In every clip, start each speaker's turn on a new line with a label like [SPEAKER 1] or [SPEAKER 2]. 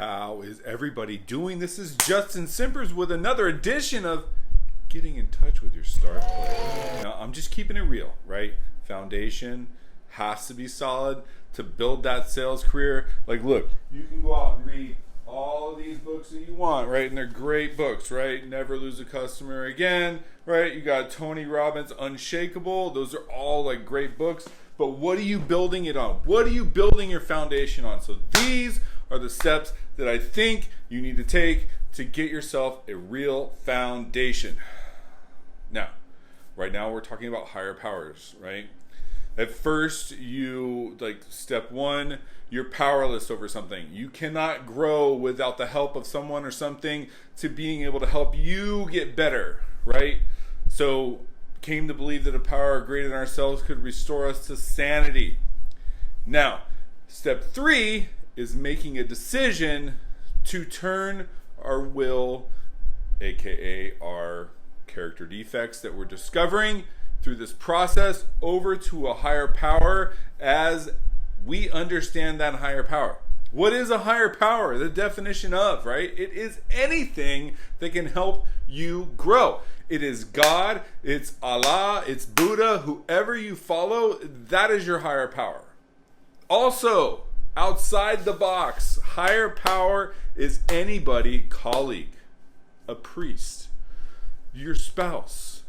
[SPEAKER 1] How is everybody doing? This is Justin Simpers with another edition of Getting in Touch with Your Star Player. Now, I'm just keeping it real, right? Foundation has to be solid to build that sales career. Like, look, you can go out and read all of these books that you want, right? And they're great books, right? Never Lose a Customer Again, right? You got Tony Robbins' Unshakable. Those are all like great books. But what are you building it on? What are you building your foundation on? So these are the steps that I think you need to take to get yourself a real foundation. Now, right now we're talking about higher powers, right? At first, step one, you're powerless over something. You cannot grow without the help of someone or something to being able to help you get better, right? So, came to believe that a power greater than ourselves could restore us to sanity. Now, step three is making a decision to turn our will, aka our character defects that we're discovering through this process, over to a higher power as we understand that higher power. What is a higher power? The definition of, right? It is anything that can help you grow. It is God, it's Allah, it's Buddha, whoever you follow, that is your higher power. Also, outside the box, higher power is anybody, colleague, a priest, your spouse,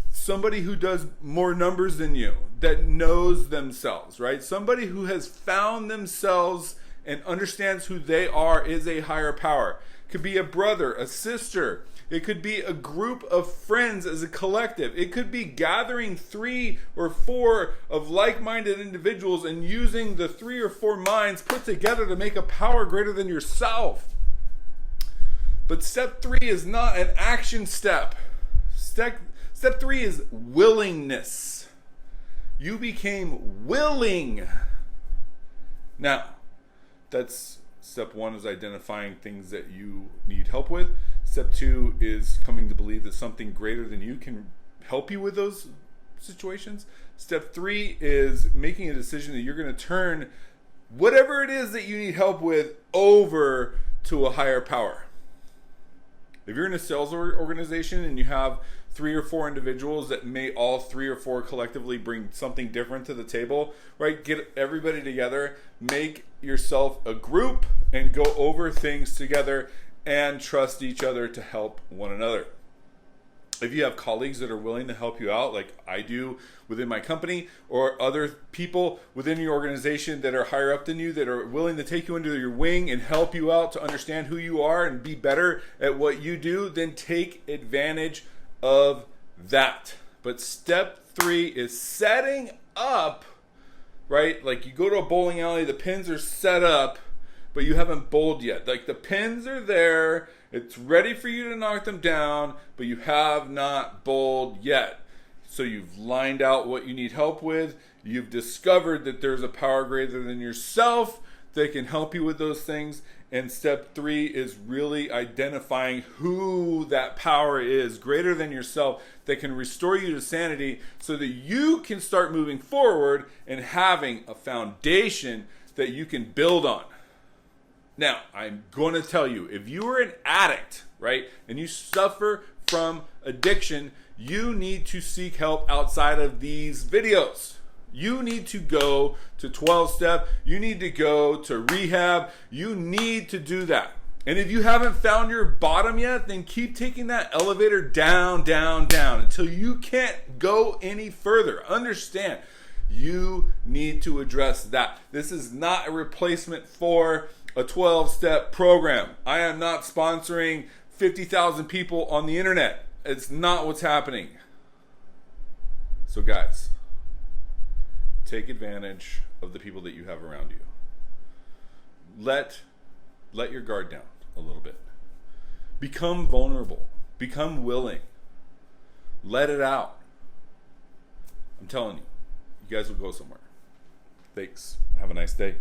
[SPEAKER 1] somebody who does more numbers than you, that knows themselves, right? Somebody who has found themselves and understands who they are is a higher power. Could be a brother, a sister. It could be a group of friends as a collective. It could be gathering 3 or 4 of like-minded individuals and using the 3 or 4 minds put together to make a power greater than yourself. But step 3 is not an action step. Step 3 is willingness. You became willing. Now, that's step 1 is identifying things that you need help with. Step 2 is coming to believe that something greater than you can help you with those situations. Step 3 is making a decision that you're going to turn whatever it is that you need help with over to a higher power. If you're in a sales organization and you have 3 or 4 individuals that may all 3 or 4 collectively bring something different to the table, right? Get everybody together, make yourself a group, and go over things together and trust each other to help one another. If you have colleagues that are willing to help you out, like I do within my company, or other people within your organization that are higher up than you, that are willing to take you under your wing and help you out to understand who you are and be better at what you do, then take advantage of that. But step 3 is setting up, right? Like you go to a bowling alley, the pins are set up, but you haven't bowled yet. Like the pins are there, it's ready for you to knock them down, but you have not bowled yet. So you've lined out what you need help with. You've discovered that there's a power greater than yourself that can help you with those things. And step 3 is really identifying who that power is greater than yourself that can restore you to sanity so that you can start moving forward and having a foundation that you can build on. Now, I'm going to tell you, if you are an addict, right, and you suffer from addiction, you need to seek help outside of these videos. You need to go to 12-step. You need to go to rehab. You need to do that. And if you haven't found your bottom yet, then keep taking that elevator down, down, down until you can't go any further. Understand, you need to address that. This is not a replacement for a 12-step program. I am not sponsoring 50,000 people on the internet. It's not what's happening. So guys, take advantage of the people that you have around you. Let your guard down a little bit. Become vulnerable. Become willing. Let it out. I'm telling you, you guys will go somewhere. Thanks. Have a nice day.